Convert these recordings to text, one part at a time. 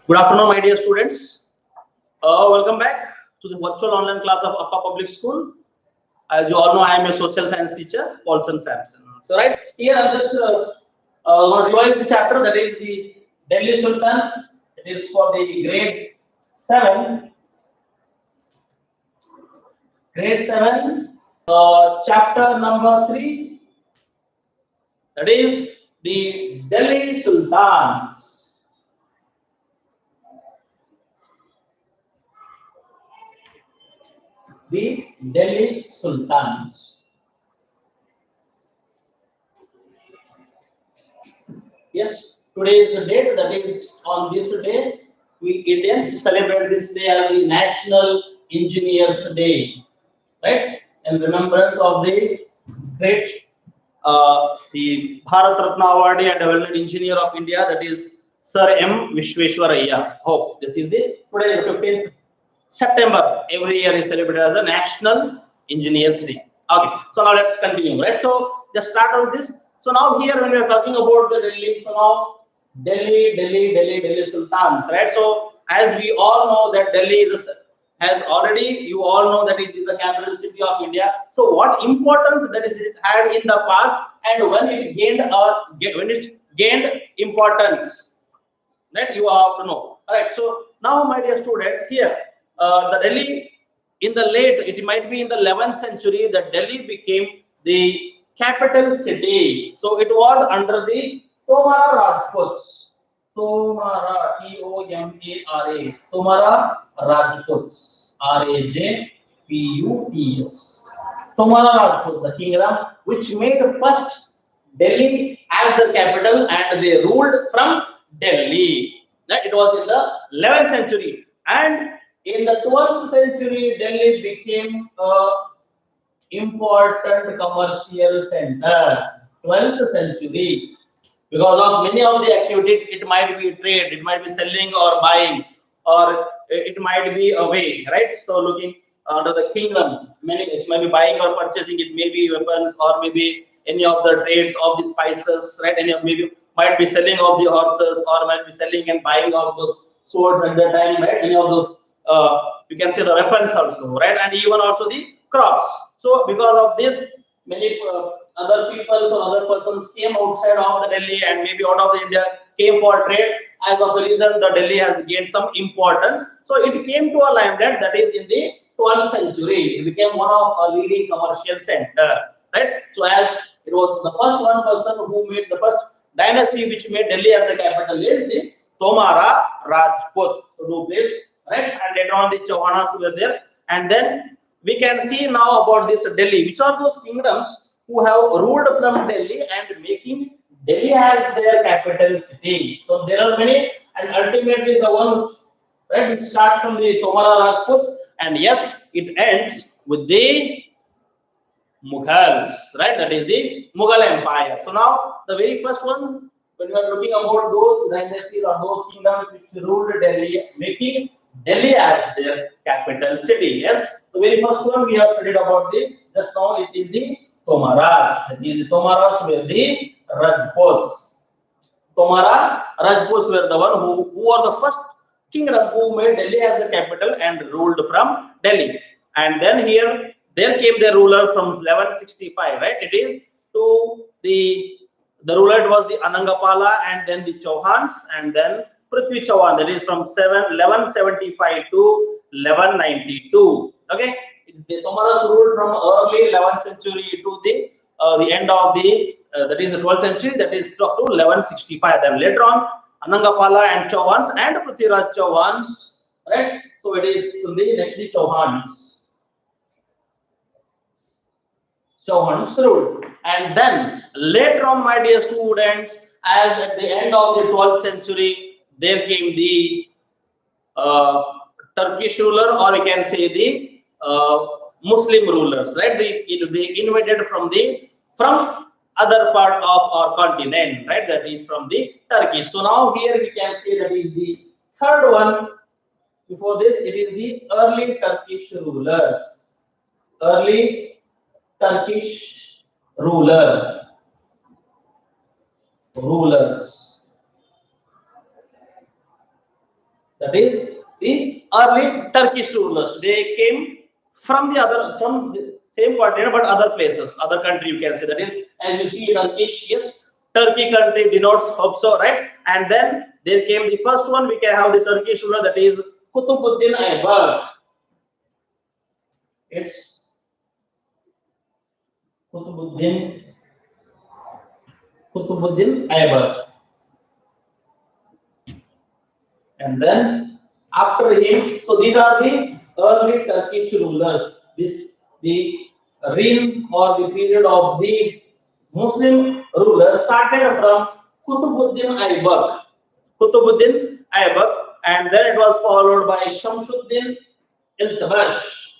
Good afternoon, my dear students. Welcome back to the virtual online class of APPA Public School. As you all know, I am a social science teacher, PAULSON SAMSON. So, right here, I'm just going to revise the chapter, that is the Delhi Sultans. It is for the grade 7. Grade 7, chapter number 3. That is the Delhi Sultans. The Delhi Sultans. Yes, today is the date, that is on this day, we Indians celebrate this day as the National Engineers Day, right? In remembrance of the great, the Bharat Ratna awardee and development engineer of India, that is Sir M. Vishweshwaraya. Hope this is the today 15th September. Every year is celebrated as a National Engineers Day. Okay, so now let's continue, right? So just start with this. So now here when we are talking about the Delhi, so now Delhi Sultans, right? So as we all know that Delhi is has already, you all know that it is the capital city of India. So what importance that is it had in the past, and when it gained importance, that you have to know. All right. So now, my dear students, here the Delhi in the late, it might be in the 11th century, that Delhi became the capital city. So it was under the Tomara Rajputs. Tomara, T-O-M-A-R-A. Tomara Rajputs. R-A-J-P-U-T-S. Tomara Rajputs, the kingdom which made first Delhi as the capital, and they ruled from Delhi. It was in the 11th century, and in the 12th century, Delhi became a important commercial center. 12th century, because of many of the activities, it might be trade, it might be selling or buying, or it might be a way, right? So looking under the kingdom, many, it might be buying or purchasing, it may be weapons, or maybe any of the trades of the spices, right? Any of, maybe might be selling of the horses, or might be selling and buying of those swords at the time, right? Any of those, you can say the weapons also, right? And even also the crops. So because of this, many other people or other persons came outside of the Delhi, and maybe out of the India, came for trade. As of a reason, the Delhi has gained some importance. So it came to a limelight, that is in the 12th century. It became one of a leading commercial center, right? So as it was the first one person who made the first dynasty which made Delhi as the capital is the Tomara Rajput. So do this, right? And later on the Chauhanas were there, and then we can see now about this Delhi, which are those kingdoms who have ruled from Delhi and making Delhi as their capital city. So there are many, and ultimately the one which, right, which starts from the Tomara Rajputs, and yes, it ends with the Mughals, right? That is the Mughal Empire. So now the very first one, when we are looking about those dynasties or those kingdoms which ruled Delhi, making Delhi as their capital city. Yes, the very first one we have studied about the, just now it is the Tomaras. It is the Tomaras were the Rajputs. Tomara Rajputs were the one who are the first kingdom who made Delhi as the capital and ruled from Delhi. And then here there came the ruler from 1165, right? It is to the ruler, it was the Anangapala, and then the Chauhans, and then Prithvi Chauhan, that is from 1175 to 1192. Okay, the Tomaras ruled from early 11th century to the end of the that is the 12th century, that is up to 1165. Then later on, Anangapala and Chauhans and Prithviraj Chauhans, right? So it is the next the Chauhans. Chauhans ruled, and then later on, my dear students, as at the end of the 12th century, there came the Turkish ruler, or we can say the Muslim rulers, right? They invaded from other part of our continent, right? That is from the Turkey. So now here we can say that is the third one. Before this, it is the early Turkish rulers. Early Turkish rulers. That is the early Turkish rulers. They came from the same continent but other places, other country you can say. That is, as you see Turkish, yes, Turkey country denotes hope so, right? And then there came the first one. We can have the Turkish ruler, that is Kutubuddin Aybak. It's Kutubuddin Aybak. And then after him, so these are the early Turkish rulers. The reign or the period of the Muslim rulers started from Kutubuddin Aybak. Kutubuddin Aybak, and then it was followed by Shamsuddin Iltutmish.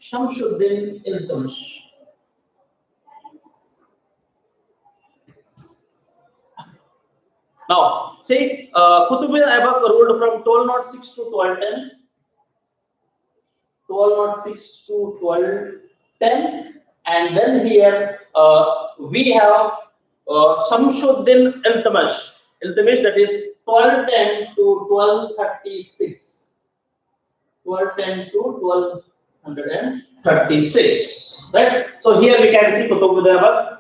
Shamsuddin Iltutmish. Now, see, Kutubuddin Aybak ruled from 1206 to 1210. 1206 to 1210, and then here we have Shamsuddin Iltutmish. Iltutmish, that is 1210 to 1236. 1210 to 1236. Right. So here we can see Kutubuddin Aybak.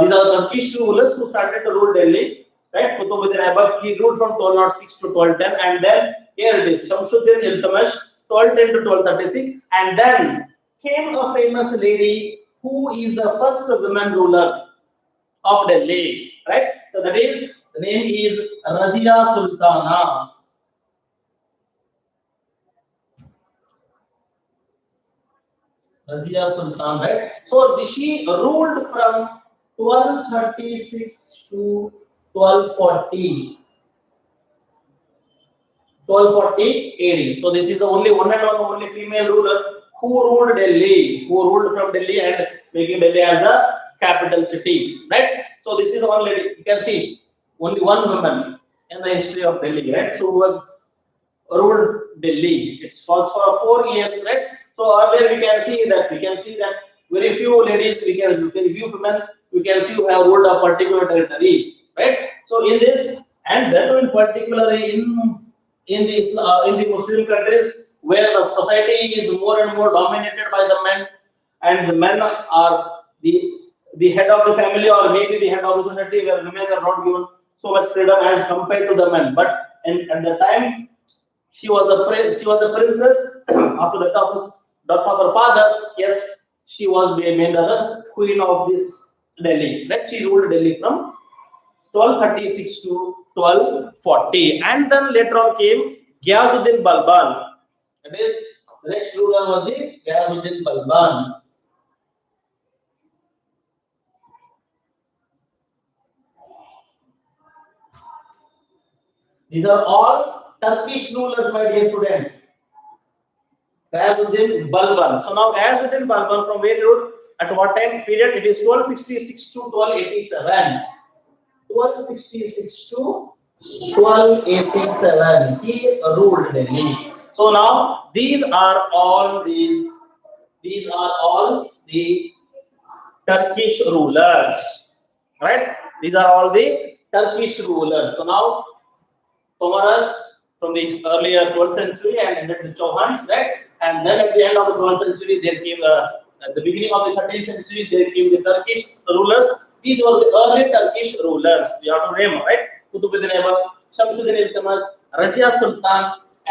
These are the Turkish rulers who started to rule Delhi. Right. Kutubuddin Aybak, he ruled from 1206 to 1210, and then here it is Shamsuddin Iltutmish, 1210 to 1236, and then came a famous lady who is the first woman ruler of Delhi, right? So that is, the name is Razia Sultana. Razia Sultan, right? So she ruled from 1236 to 1240. 1240 AD. So this is the only one and only female ruler who ruled Delhi, who ruled from Delhi and making Delhi as a capital city, right? So this is the one lady. You can see only one woman in the history of Delhi, right? So who was ruled Delhi. It was for 4 years, right? So earlier we can see that very few ladies, very few women we can see who have ruled a particular territory, right? So in this, and that in particular in the Muslim countries where the society is more and more dominated by the men, and the men are the head of the family or maybe the head of the society, where women are not given so much freedom as compared to the men. But at the time she was a princess after the death of her father. Yes, she was made the queen of this Delhi. Right? She ruled Delhi from 1236 to 1240, and then later on came Ghiyazuddin Balban. That is, the next ruler was the Ghiyazuddin Balban. These are all Turkish rulers, my dear student. Ghiyazuddin Balban. So now Ghiyazuddin Balban, from where he ruled, at what time period? It is 1266 to 1287. 1266 to 1287. He ruled Delhi. So now these are all the Turkish rulers, right? These are all the Turkish rulers. So now Tomaras from the earlier 12th century and ended the Chauhans, right? And then at the end of the 12th century, there came at the beginning of the 13th century, there came the Turkish rulers. These were the early Turkish rulers. We have to name, right? Kutubuddin Aybak, Shamsuddin Iltutmish, Razia Sultan,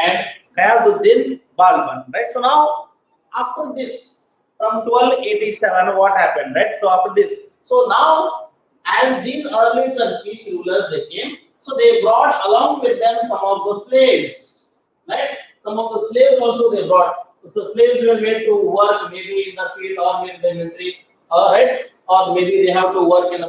and Ghiyazuddin Balban, right? So now, after this, from 1287, what happened, right? So after this, so now, as these early Turkish rulers they came, so they brought along with them some of the slaves, right? Some of the slaves also they brought. So slaves were made to work maybe in the field or maybe in the military, right? Or maybe they have to work in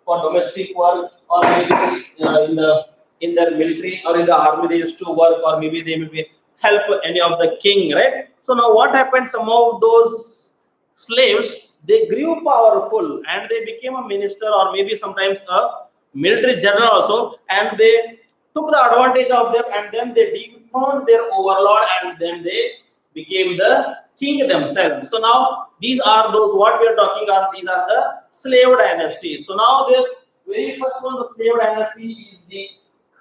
for domestic work, or maybe in the military or in the army they used to work, or maybe they maybe help any of the king, right? So now what happened? Some of those slaves, they grew powerful and they became a minister or maybe sometimes a military general also, and they took the advantage of them, and then they dethroned their overlord, and then they became the king themselves. So now these are those what we are talking about. These are the slave dynasties. So now the very first one, the slave dynasty, is the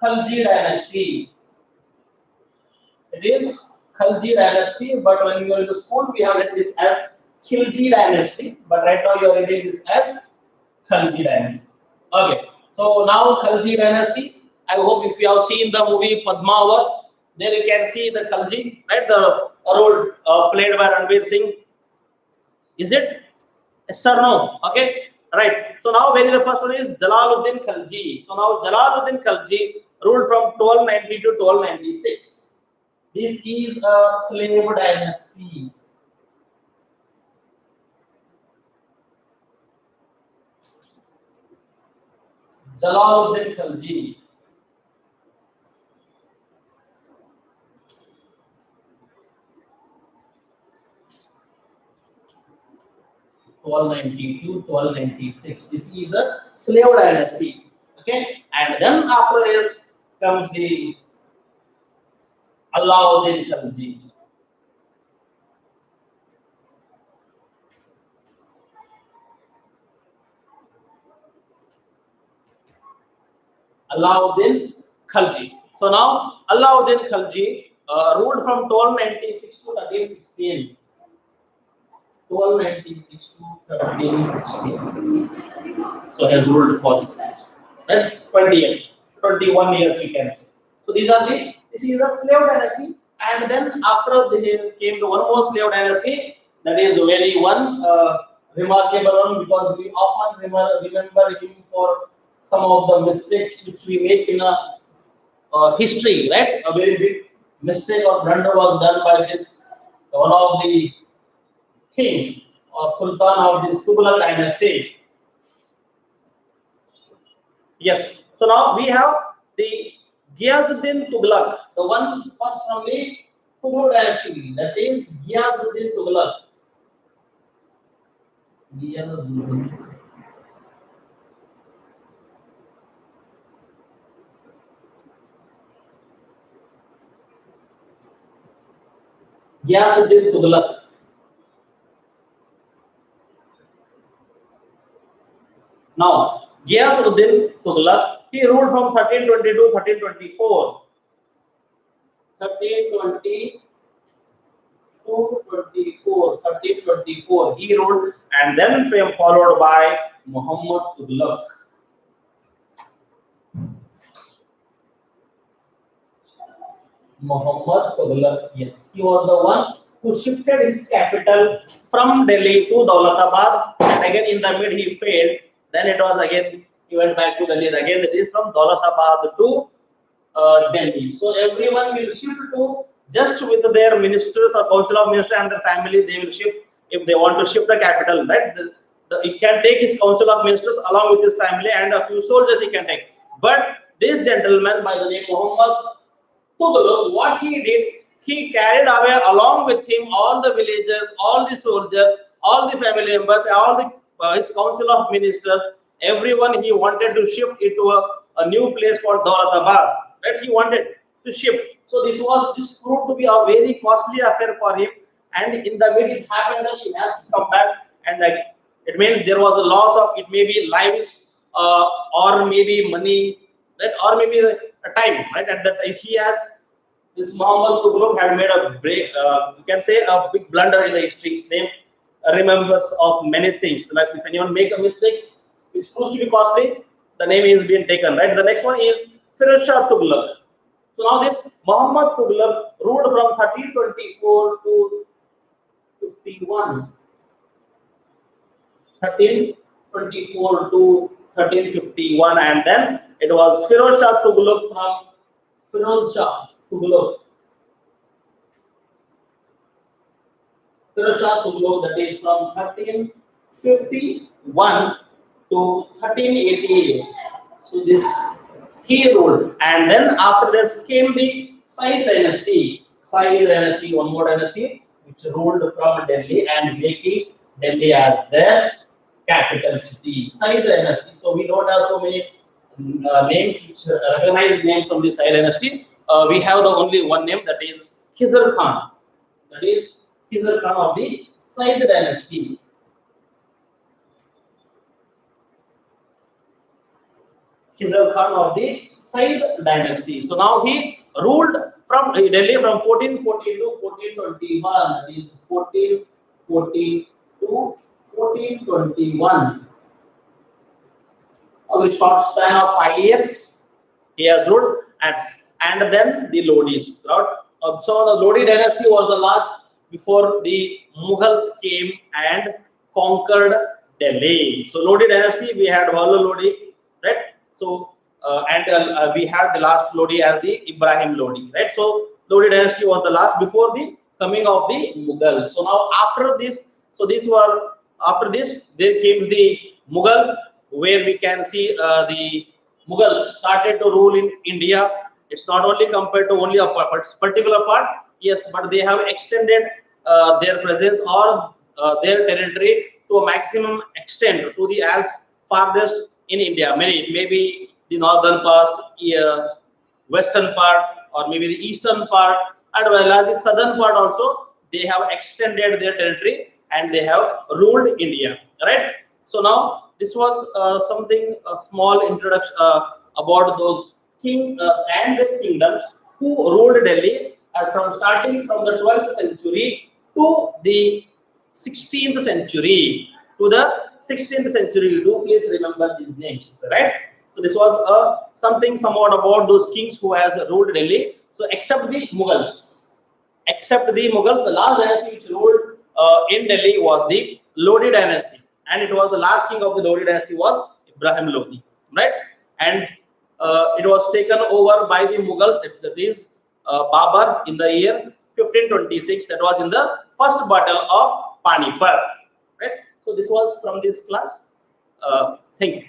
Khalji dynasty. It is Khalji dynasty, but when you are in the school, we have read this as Khilji dynasty. But right now you are reading this as Khalji dynasty. Okay. So now Khalji dynasty. I hope if you have seen the movie Padmavat, there you can see the Khalji, right? The role played by Ranveer Singh. Is it? Yes or no? Okay. Right. So now very the first one is Jalaluddin Khalji. So now Jalaluddin Khalji ruled from 1290 to 1296. This is a slave dynasty. Jalaluddin Khalji. (1292 1296). This is a slave dynasty. Okay, and then after this comes the Alauddin Khalji. Alauddin Khalji. So now Alauddin Khalji ruled from 1296 to 1316. 1296 to 1316. So he has ruled for this time. Right? 20 years, 21 years you can say. So these are the, this is a slave dynasty, and then after there came the one more slave dynasty, that is very one remarkable one, because we often remember him for some of the mistakes which we make in a history, right? A very big mistake or blunder was done by this one of the king or sultan of this Tughlaq dynasty. Yes. So now we have the Ghiyazuddin Tughlaq, the one first from the Tughlaq dynasty, that is Ghiyazuddin Tughlaq. Ghiyazuddin. Ghiyazuddin Tughlaq. Now, Ghiyazuddin Tughlaq, he ruled from 1322 to 1324. 1324 he ruled, and then followed by Muhammad Tughlaq. Muhammad Tughlaq, yes, he was the one who shifted his capital from Delhi to Daulatabad, and again in the mid he failed. Then it was again, he went back to Delhi again. It is from Daulatabad to Delhi. So everyone will shift to, just with their ministers or council of ministers and their family, they will shift if they want to shift the capital, right? He can take his council of ministers along with his family and a few soldiers he can take. But this gentleman by the name Muhammad Tughlaq, what he did, he carried away along with him all the villagers, all the soldiers, all the family members, all the his council of ministers, everyone. He wanted to shift it to a new place called Daulatabad. Right? He wanted to shift. So this proved to be a very costly affair for him. And in the mid it happened that he has to come back, and it means there was a loss of, it may be lives or maybe money, right? Or maybe a time, right? At that time he has, this Muhammad Tughlaq had made a break, you can say a big blunder in the history. His name remembers of many things. Like if anyone make a mistake which proves to be costly, the name is being taken, right? The next one is Firoz Shah Tughlaq. So now this Muhammad Tughlaq ruled from 1324 to 51. 1324 to 1351, and then it was Firoz Shah Tughlaq from Firoz Shah Tughlaq. Firoz Shah Tughlaq, that is from 1351 to 1388. So this he ruled, and then after this came the Said dynasty. Said dynasty, one more dynasty, which ruled from Delhi and making Delhi as their capital city. Said dynasty. So we don't have so many names, which recognized names from the Said dynasty. We have the only one name, that is Khizr Khan. That is Khizr Khan of the Said dynasty. Khizr Khan of the Said dynasty. So now he ruled from Delhi from 1414 to 1421. That is 1414 to 1421. A very short span of 5 years he has ruled, and then the Lodis. Right? So the Lodi dynasty was the last before the Mughals came and conquered Delhi. So Lodi dynasty, we had Wala Lodi, right? So we had the last Lodi as the Ibrahim Lodi, right? So Lodi dynasty was the last before the coming of the Mughals. So now after this, after this there came the Mughal, where we can see the Mughals started to rule in India. It's not only compared to only a particular part, yes, but they have extended their presence or their territory to a maximum extent to the as farthest in India. Maybe the northern part, western part, or maybe the eastern part, as well as the southern part also. They have extended their territory and they have ruled India. Right. So now this was something a small introduction about those kings and the kingdoms who ruled Delhi from starting from the 12th century to the 16th century. To the 16th century, you do please remember these names, right? So this was something somewhat about those kings who has ruled Delhi. So except the Mughals, the last dynasty which ruled in Delhi was the Lodi dynasty, and it was the last king of the Lodi dynasty was Ibrahim Lodi, right? And it was taken over by the Mughals. That is Babar in the year 1526. That was in the first battle of Panipat, right? So this was from this class. Thank you.